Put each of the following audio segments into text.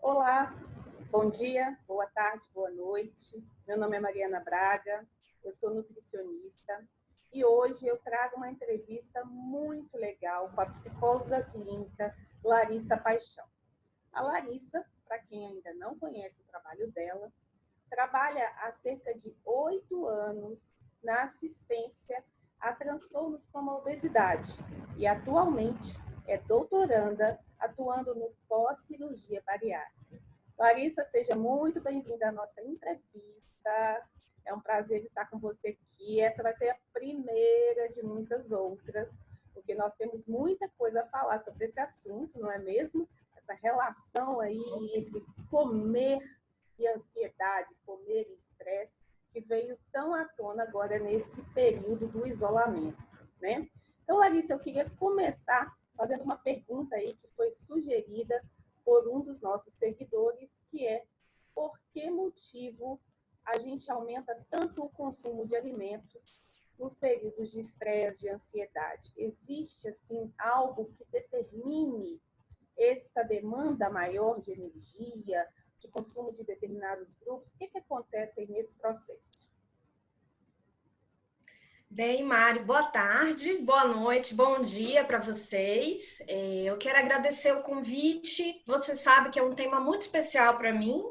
Olá, bom dia, boa tarde, boa noite. Meu nome é Mariana Braga, eu sou nutricionista e hoje eu trago uma entrevista muito legal com a psicóloga clínica Larissa Paixão. A Larissa, para quem ainda não conhece o trabalho dela, trabalha há cerca de 8 anos na assistência a transtornos como a obesidade e atualmente é doutoranda atuando no pós-cirurgia bariátrica. Larissa, seja muito bem-vinda à nossa entrevista. É um prazer estar com você aqui. Essa vai ser a primeira de muitas outras, porque nós temos muita coisa a falar sobre esse assunto, não é mesmo? Essa relação aí entre comer e ansiedade, comer e estresse, que veio tão à tona agora nesse período do isolamento, né? Então, Larissa, eu queria começar fazendo uma pergunta aí que foi sugerida por um dos nossos seguidores, que é: por que motivo a gente aumenta tanto o consumo de alimentos nos períodos de estresse, de ansiedade? Existe, assim, algo que determine essa demanda maior de energia, de consumo de determinados grupos? O que acontece aí nesse processo? Bem, Mari, boa tarde, boa noite, bom dia para vocês. Eu quero agradecer o convite. Você sabe que é um tema muito especial para mim.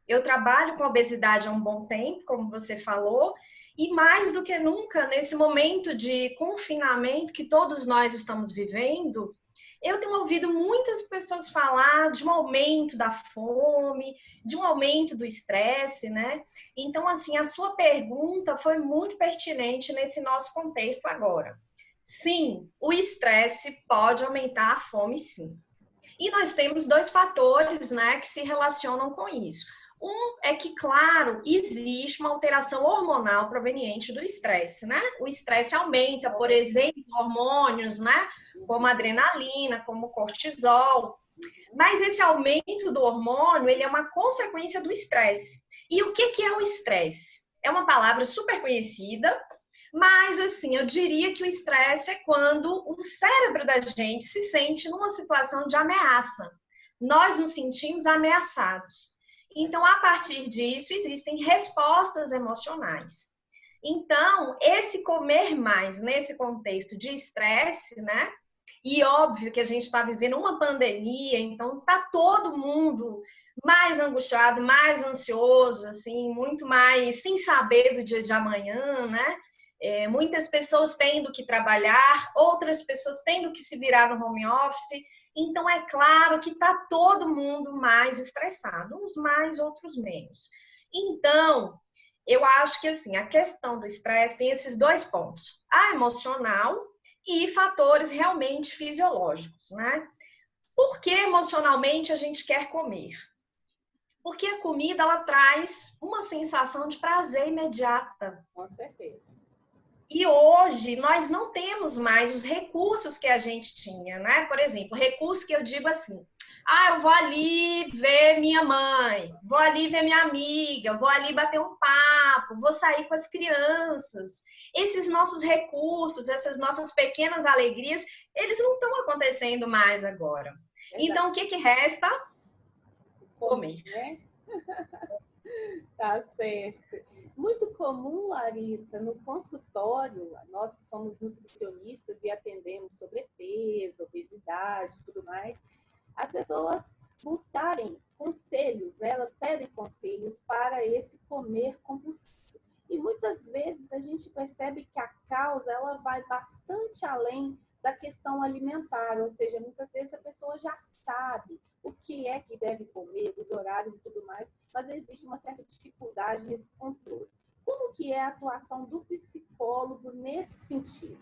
Eu trabalho com obesidade há um bom tempo, como você falou, e mais do que nunca, nesse momento de confinamento que todos nós estamos vivendo, eu tenho ouvido muitas pessoas falar de um aumento da fome, de um aumento do estresse, né? Então, assim, a sua pergunta foi muito pertinente nesse nosso contexto agora. Sim, o estresse pode aumentar a fome, sim. E nós temos dois fatores, né, que se relacionam com isso. Um é que, claro, existe uma alteração hormonal proveniente do estresse, né? O estresse aumenta, por exemplo, hormônios, né? Como a adrenalina, como o cortisol. Mas esse aumento do hormônio, ele é uma consequência do estresse. E o que é o estresse? É uma palavra super conhecida, mas, assim, eu diria que o estresse é quando o cérebro da gente se sente numa situação de ameaça. Nós nos sentimos ameaçados. Então, a partir disso, existem respostas emocionais. Então, esse comer mais nesse contexto de estresse, né? E óbvio que a gente está vivendo uma pandemia, então está todo mundo mais angustiado, mais ansioso, assim, muito mais sem saber do dia de amanhã, né? Muitas pessoas tendo que trabalhar, outras pessoas tendo que se virar no home office. Então, é claro que está todo mundo mais estressado, uns mais, outros menos. Então, eu acho que assim, a questão do estresse tem esses dois pontos: a emocional e fatores realmente fisiológicos, né? Por que emocionalmente a gente quer comer? Porque a comida, ela traz uma sensação de prazer imediata. Com certeza. E hoje nós não temos mais os recursos que a gente tinha, né? Por exemplo, recurso que eu digo assim: eu vou ali ver minha mãe, vou ali ver minha amiga, vou ali bater um papo, vou sair com as crianças. Esses nossos recursos, essas nossas pequenas alegrias, eles não estão acontecendo mais agora. Verdade. Então, o que resta? Comer. Né? Tá certo. Muito comum, Larissa, no consultório, nós que somos nutricionistas e atendemos sobrepeso, obesidade e tudo mais, as pessoas buscarem conselhos, né? Elas pedem conselhos para esse comer compulsivo. E muitas vezes a gente percebe que a causa ela vai bastante além da questão alimentar, ou seja, muitas vezes a pessoa já sabe o que é que deve comer, os horários e tudo mais, mas existe uma certa dificuldade nesse controle. Como que é a atuação do psicólogo nesse sentido?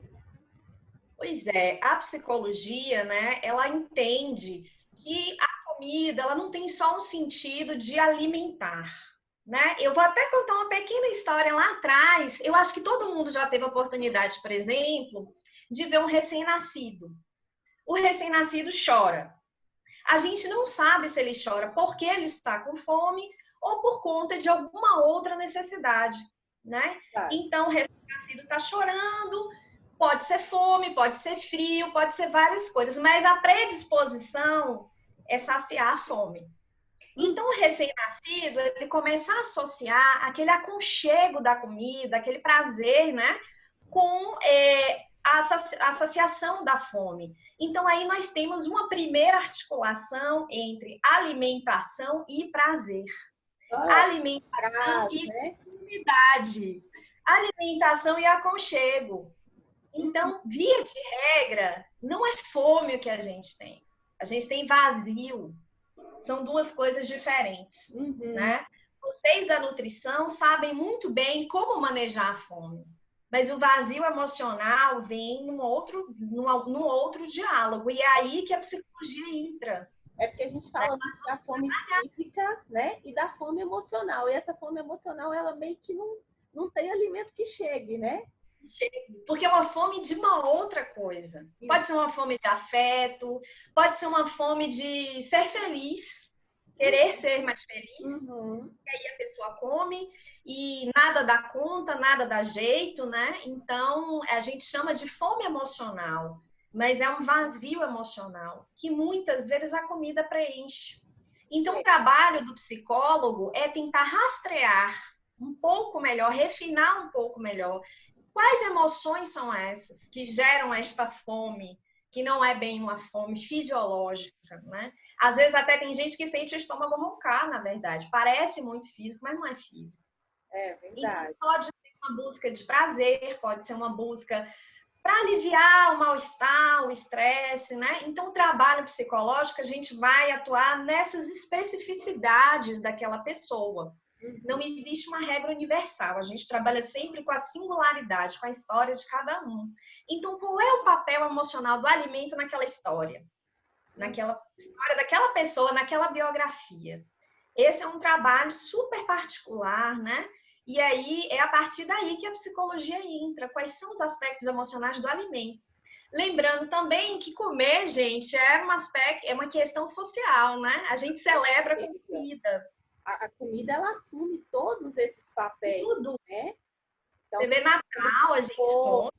Pois é, a psicologia, né, ela entende que a comida, ela não tem só um sentido de alimentar, né? Eu vou até contar uma pequena história lá atrás. Eu acho que todo mundo já teve a oportunidade, por exemplo, de ver um recém-nascido. O recém-nascido chora. A gente não sabe se ele chora porque ele está com fome ou por conta de alguma outra necessidade, né? Então, o recém-nascido está chorando, pode ser fome, pode ser frio, pode ser várias coisas, mas a predisposição é saciar a fome. Então, o recém-nascido, ele começa a associar aquele aconchego da comida, aquele prazer, né, com a associação da fome. Então, aí nós temos uma primeira articulação entre alimentação e prazer. Olha, Alimentação frase, e né? intimidade. Alimentação e aconchego. Então, via de regra, não é fome o que a gente tem. A gente tem vazio. São duas coisas diferentes, né? Vocês da nutrição sabem muito bem como manejar a fome, mas o vazio emocional vem num outro diálogo, e é aí que a psicologia entra. É porque a gente fala muito da fome física, né? E da fome emocional. E essa fome emocional, ela meio que não tem alimento que chegue, né? Porque é uma fome de uma outra coisa. Pode ser uma fome de afeto, pode ser uma fome de ser feliz, querer ser mais feliz. E aí a pessoa come e nada dá conta, nada dá jeito, né? Então, a gente chama de fome emocional, mas é um vazio emocional que muitas vezes a comida preenche. Então, o trabalho do psicólogo é tentar rastrear um pouco melhor, refinar um pouco melhor. Quais emoções são essas que geram esta fome, que não é bem uma fome fisiológica, né? Às vezes até tem gente que sente o estômago roncar, na verdade. Parece muito físico, mas não é físico. É verdade. Então, pode ser uma busca de prazer, pode ser uma busca para aliviar o mal-estar, o estresse, né? Então, o trabalho psicológico, a gente vai atuar nessas especificidades daquela pessoa. Não existe uma regra universal, a gente trabalha sempre com a singularidade, com a história de cada um. Então, qual é o papel emocional do alimento naquela história? Naquela história daquela pessoa, naquela biografia. Esse é um trabalho super particular, né? E aí é a partir daí que a psicologia entra. Quais são os aspectos emocionais do alimento? Lembrando também que comer, gente, é um aspecto, é uma questão social, né? A gente celebra com comida. A comida, ela assume todos esses papéis, Tudo. né? Então, Você vê Natal, a gente come.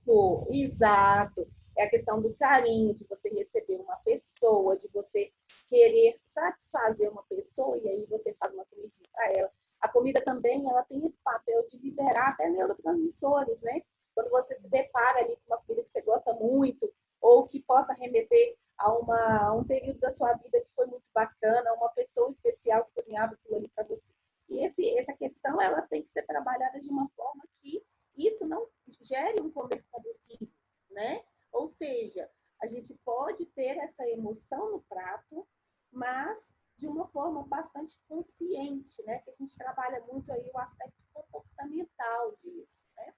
Exato. É a questão do carinho, de você receber uma pessoa, de você querer satisfazer uma pessoa, e aí você faz uma comidinha para ela. A comida também, ela tem esse papel de liberar até neurotransmissores, né? Quando você se depara ali com uma comida que você gosta muito, ou que possa remeter a um período da sua vida que foi muito bacana, uma pessoa especial que cozinhava aquilo ali para você. E essa questão, ela tem que ser trabalhada de uma forma que isso não gere um comer compulsivo, né? Ou seja, a gente pode ter essa emoção no prato, mas de uma forma bastante consciente, né? Que a gente trabalha muito aí o aspecto comportamental disso, né?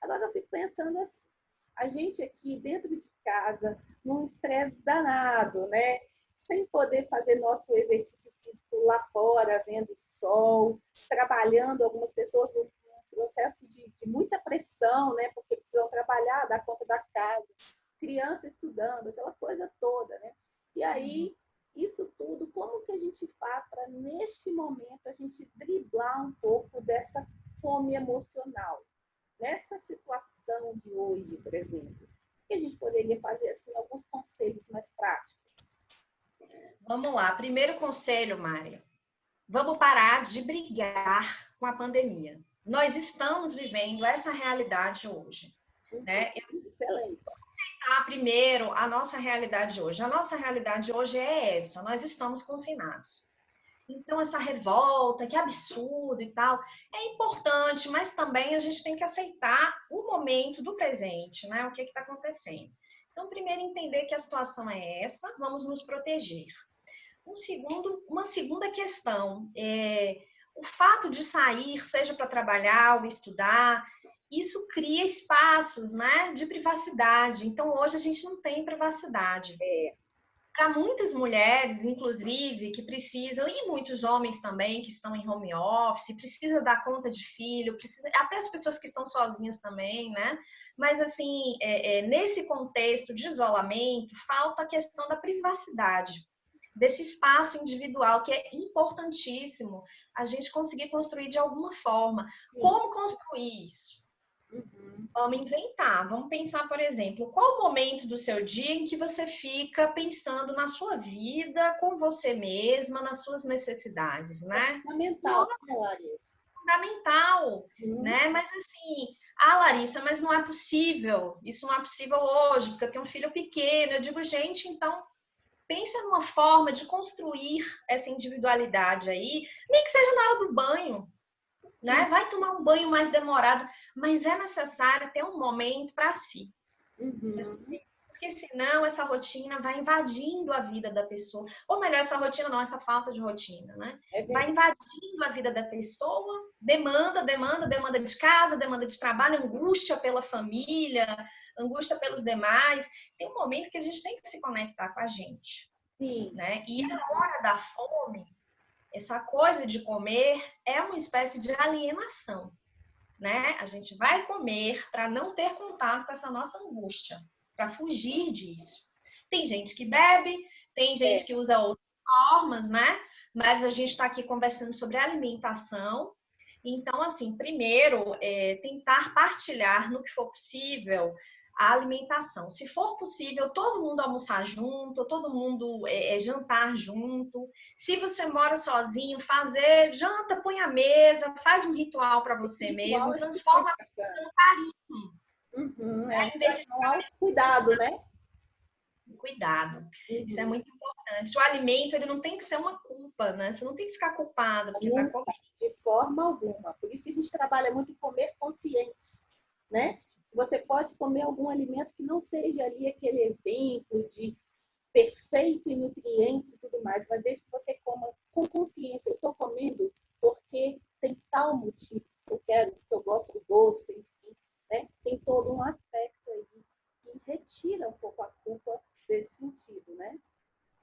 Agora eu fico pensando assim, a gente aqui dentro de casa, num estresse danado, né? Sem poder fazer nosso exercício físico lá fora, vendo o sol, trabalhando, algumas pessoas no processo de muita pressão, né? Porque precisam trabalhar, dar conta da casa, criança estudando, aquela coisa toda, né? E aí, isso tudo, como que a gente faz para, neste momento, a gente driblar um pouco dessa fome emocional? Nessa situação de hoje, por exemplo, que a gente poderia fazer, assim, alguns conselhos mais práticos? Vamos lá. Primeiro conselho, Mária. Vamos parar de brigar com a pandemia. Nós estamos vivendo essa realidade hoje, né? Excelente. Primeiro, a nossa realidade hoje. A nossa realidade hoje é essa. Nós estamos confinados. Então, essa revolta, que absurdo e tal, é importante, mas também a gente tem que aceitar o momento do presente, né? O que está acontecendo. Então, primeiro, entender que a situação é essa, vamos nos proteger. Uma segunda questão é o fato de sair, seja para trabalhar ou estudar, isso cria espaços, né, de privacidade. Então, hoje a gente não tem privacidade. Para muitas mulheres, inclusive, que precisam, e muitos homens também que estão em home office, precisa dar conta de filho, até as pessoas que estão sozinhas também, né? Mas, assim, nesse contexto de isolamento, falta a questão da privacidade, desse espaço individual, que é importantíssimo a gente conseguir construir de alguma forma. Como construir isso? Vamos inventar. Vamos pensar, por exemplo, qual o momento do seu dia em que você fica pensando na sua vida, com você mesma, nas suas necessidades, né? Fundamental, né, Larissa? Fundamental, né? Mas assim, Larissa, mas não é possível. Isso não é possível hoje, porque eu tenho um filho pequeno. Eu digo, gente, então pensa numa forma de construir essa individualidade aí, nem que seja na hora do banho, né? Vai tomar um banho mais demorado, mas é necessário ter um momento para si. Porque senão essa rotina vai invadindo a vida da pessoa. Ou melhor, essa rotina não, essa falta de rotina, né? Vai invadindo a vida da pessoa, demanda de casa, demanda de trabalho, angústia pela família, angústia pelos demais. Tem um momento que a gente tem que se conectar com a gente. Sim. Né? E a hora da fome, essa coisa de comer é uma espécie de alienação, né? A gente vai comer para não ter contato com essa nossa angústia, para fugir disso. Tem gente que bebe, tem gente que usa outras formas, né? Mas a gente está aqui conversando sobre alimentação. Então, assim, primeiro, tentar partilhar no que for possível a alimentação. Se for possível, todo mundo almoçar junto, todo mundo jantar junto. Se você mora sozinho, fazer janta, põe a mesa, faz um ritual para você mesmo, transforma no carinho. Cuidado, né? Cuidado. Isso é muito importante. O alimento, ele não tem que ser uma culpa, né? Você não tem que ficar culpada porque tá comendo. De forma alguma. Por isso que a gente trabalha muito em comer consciente, né? Você pode comer algum alimento que não seja ali aquele exemplo de perfeito em nutrientes e tudo mais, mas desde que você coma com consciência. Eu estou comendo porque tem tal motivo que eu quero, que eu gosto do gosto, enfim, né? Tem todo um aspecto aí que retira um pouco a culpa desse sentido, né?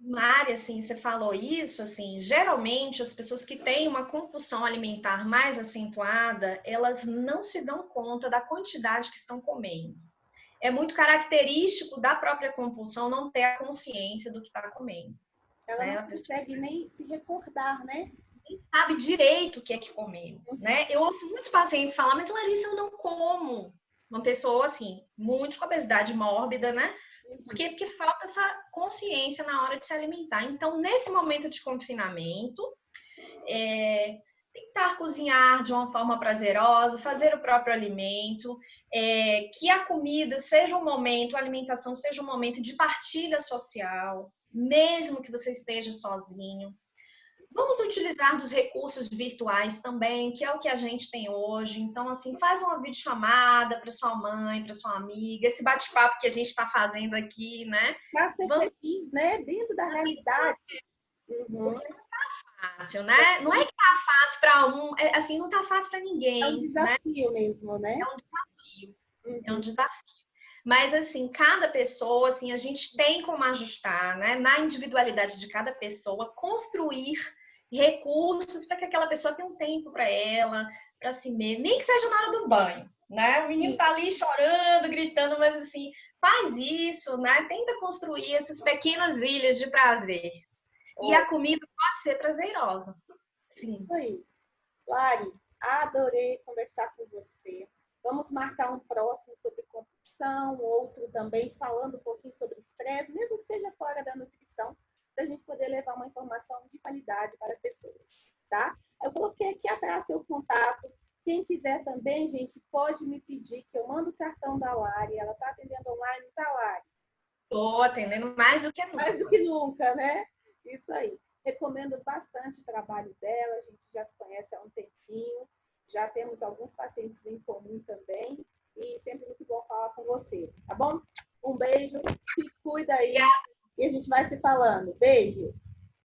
Mari, assim, você falou isso, assim, geralmente as pessoas que têm uma compulsão alimentar mais acentuada, elas não se dão conta da quantidade que estão comendo. É muito característico da própria compulsão não ter a consciência do que está comendo. Ela não consegue nem se recordar, né? Nem sabe direito o que é que comeu, né? Eu ouço muitos pacientes falar, mas Larissa, eu não como. Uma pessoa, assim, muito com obesidade mórbida, né? Porque falta essa consciência na hora de se alimentar. Então, nesse momento de confinamento, tentar cozinhar de uma forma prazerosa, fazer o próprio alimento, que a comida seja um momento, a alimentação seja um momento de partilha social, mesmo que você esteja sozinho. Vamos utilizar dos recursos virtuais também, que é o que a gente tem hoje. Então, assim, faz uma videochamada para sua mãe, para sua amiga, esse bate-papo que a gente está fazendo aqui, né? Para ser feliz, né? Dentro da realidade. Porque não tá fácil, né? Não é que tá fácil para um, assim, não tá fácil para ninguém. É um desafio, né? Mesmo, né? É um desafio. É um desafio. Mas, assim, cada pessoa, assim, a gente tem como ajustar, né? Na individualidade de cada pessoa, construir recursos para que aquela pessoa tenha um tempo para ela, para si mesma, nem que seja na hora do banho, né? O menino tá ali chorando, gritando, mas assim, faz isso, né? Tenta construir essas pequenas ilhas de prazer. E a comida pode ser prazerosa. Sim. Isso aí. Lari, adorei conversar com você. Vamos marcar um próximo sobre compulsão, outro também falando um pouquinho sobre estresse, mesmo que seja fora da nutrição, para a gente poder levar uma informação de qualidade para as pessoas, tá? Eu coloquei aqui atrás seu contato. Quem quiser também, gente, pode me pedir que eu mando o cartão da Lari. Ela está atendendo online, tá, Lari? Estou atendendo mais do que nunca. Mais do que nunca, né? Isso aí. Recomendo bastante o trabalho dela. A gente já se conhece há um tempinho. Já temos alguns pacientes em comum também. E sempre muito bom falar com você, tá bom? Um beijo. Se cuida aí. E a gente vai se falando. Beijo.